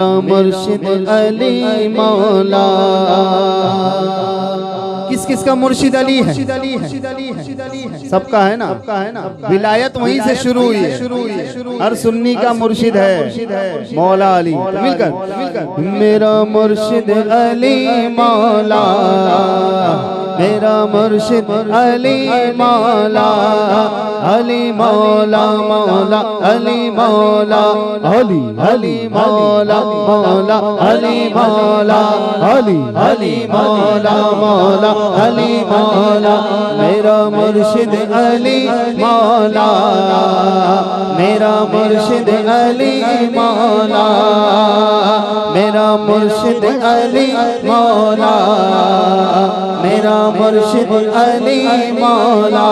मुर्शिद अली मौला। किस किस का मुर्शिद अली है? सबका है ना? विलायत वहीं से शुरू हुई है। हर सुन्नी का मुर्शिद है मौला अली। मिलकर मेरा मुर्शिद अली मौला, मेरा मुर्शिद अली मौला, अली मौला मौला अली मौला, अली अली मौला मौला अली मौला, अली अली मौला मौला अली मौला। मेरा मुर्शिद अली मौला, मेरा मुर्शिद अली मौला, मेरा मुर्शिद अली मौला, मेरा मुर्शिद अली मौला।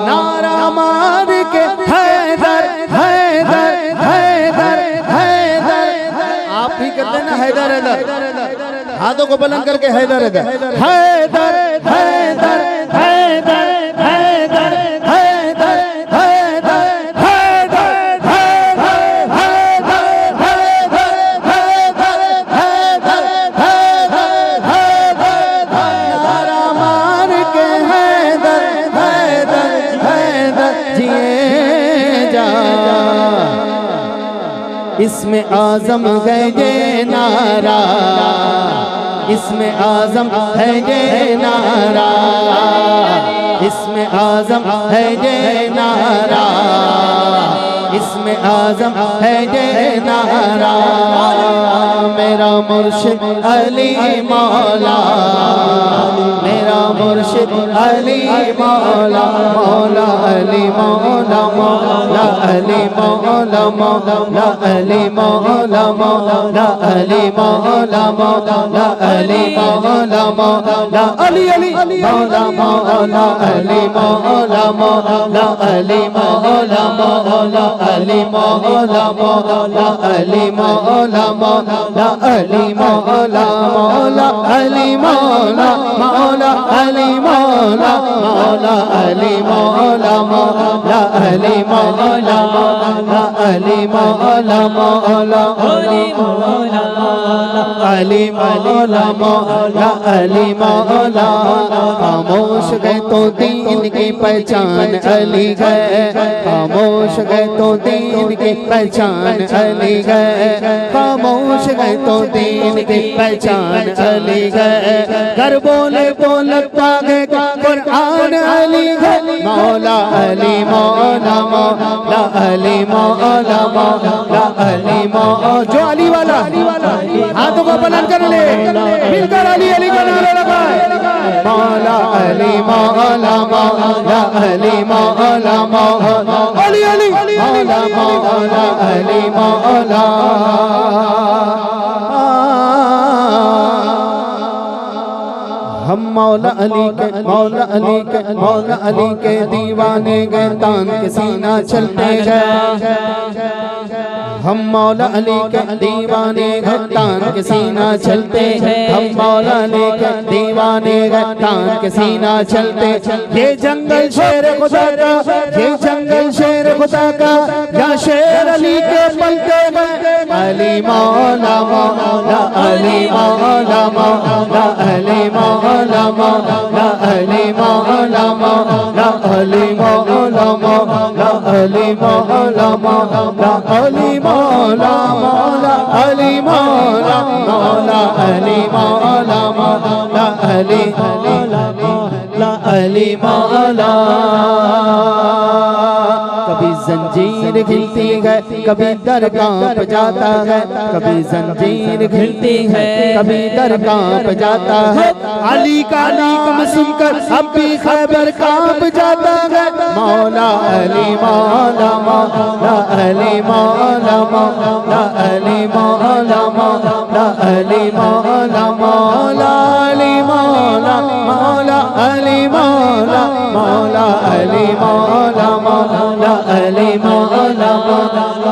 नारा मार के हैदर हैदर हैदर हैदर, आप ही करते हैं ना हैदर हैदर, हाथों को बुलंद करके हैदर हैदर हैदर हैदर हैदर हैदर हैदर इसमें आज़म है ये नारा, इसमें आज़म है ये नारा, इसमें आज़म है ये नारा, इसमें आज़म है ये नारा। मेरा मुर्शिद अली मौला, मेरा मुर्शिद अली मौला, मौला अली मौला मौला अली मौला मौला अली मौला मौला अली मौला मौला अली मौला मौला अली अली मौला मौला अली मौला मौला अली मौला मौला अली मौला मौला अली मौला मौला अली मौला मौला अली मौला मौला अली मौला मौला अली मौला मौला अली मौला मौला अली मौला मौला अली मौला अली मौला मौला अली मौला। खामोश गए तो दीन की पहचान अली गए, खामोश गए तो दीन की पहचान अली गए, खामोश गए तो दीन की पहचान अली गए। घर बोले तो लगता है कुरान अली गए, मौला अली मौला मौला अली मौला मौला अली मौला। जो अली वाला हाथों को बुलंद कर ले, मिलकर अली अली का नारा लगाए। मौला अली मौला मौला अली मौला मौला अली अली मौला मौला अली मौला। हम मौला अली के मौला अली के मौला अली के दीवाने गए, तान के सीना चलते गए। हम मौला अली के दीवाने गए, तान के सीना चलते। हम मौला अली के दीवाने गए, तान के सीना चलते। ये जंगल शेर खुदा का, ये जंगल शेर खुदा का, या शेर अली के पलते में अली मौला मौला अली मौला मौला अली मौला मौला अली मौला मौला अली मौला मौला अली मौला मौला अली मौला मौला अली मौला मौला अली मौला मौला अली मौला अली मौला। कभी जंजीर खिलती है, कभी दर कांप जाता है, कभी जंजीर खिलती है, कभी दर कांप जाता है। अली का नाम सुनकर अब भी खैबर कांप जाता है। मौला अली मौला मौला अली मौला मौला अली मौला मौला अली मौला मौला अली मौला मौला अली मौला मौला अली मौला मौला अली मौला मौला